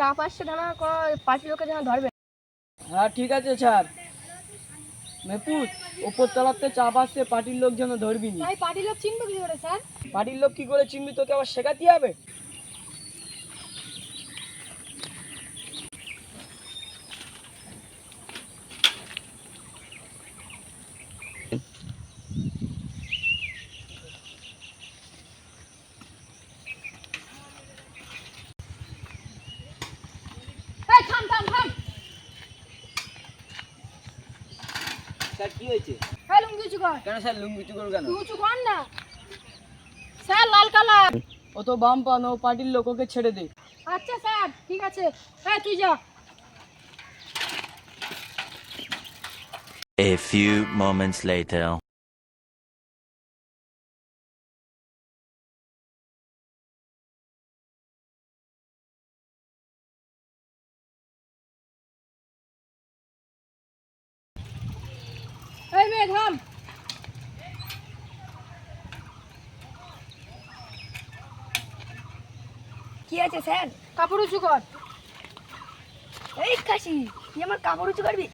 চাপ আসছে না, পার্টির লোকে যেন ধরবে। হ্যাঁ ঠিক আছে স্যার। মেপুত, ওপর তলাতে চাপ আসছে, পার্টির লোক যেন ধরবি নি। তাই পার্টির লোক চিনবো কি করে স্যার? পার্টির লোক কি করে চিনবি, তোকে আবার শেখাতে হবে? এই থাম থাম থাম। স্যার কি হয়েছে? এই লুঙ্গি উঁচু কর। কেন স্যার লুঙ্গি চুকর কেন? তুই উঁচু কর না স্যার, লাল কালার। ও তো বাম পান, ও পার্টির লোক, ওকে ছেড়ে দে। আচ্ছা স্যার ঠিক আছে। হ্যাঁ তুই যা। A few moments later. এই মেয়ে থাম। কি আছে স্যার? কাপড় উঁচু কর। এই খাসি, তুই আমার কাপড় উঁচু করবি?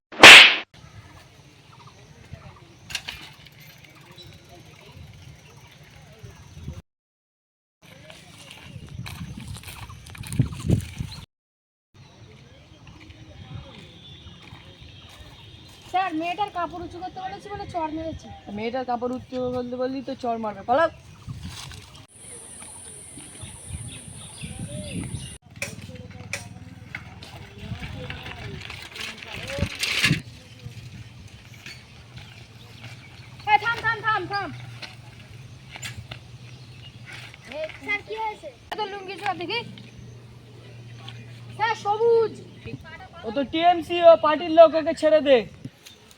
স্যার মেয়েটার কাপড় উঁচু করতে বলেছি বলে চড় মেরেছি। মেয়েটার কাপড় উচ্চ বলতে বললি তো চড় মারবে, পালাও। এই থাম থাম থাম থাম। স্যার কি হয়েছে? তোর লুঙ্গি চড় দেখি। স্যার সবুজ। ও তো টিএমসি, ও পার্টির লোক, ওকে ছেড়ে দে।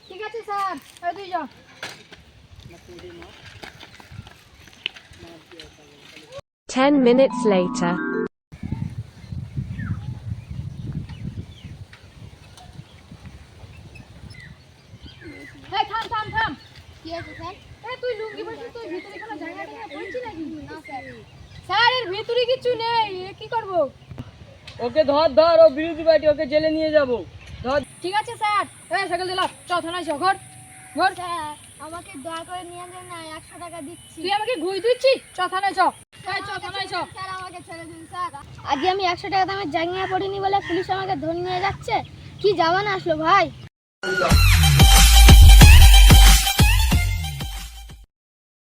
ঠিক আছে স্যার। এই তুই যা। 10 minutes later. এই থাম থাম থাম। কি আছে স্যার? এই তুই লুঙ্গি পরছিস, তুই ভিতরে কোনো জায়গা টায়গা পড়ছিস নাকি? না স্যার। স্যার এর ভিতরে কিছু নেই, এ কি করব? ওকে ধর ধর, ও বিরোধী পার্টি, ওকে জেলে নিয়ে যাবো। ধর। ঠিক আছে স্যার। এই সাইকেল দিলাম, চ থানায় চ। ঘর ঘর। স্যার আমাকে দয়া করে নিয়ে যান না, 100 টাকা দিচ্ছি। তুই আমাকে ঘুষ দিচ্ছিস? চ থানায় চ। এই চ থানায় চ। স্যার আমাকে ছেড়ে দিন স্যার। আজকে আমি 100 টাকা দামের জাঙ্গিয়া পরিনি বলে পুলিশ আমাকে ধরে নিয়ে যাচ্ছে। কি জামানা আসলো ভাই।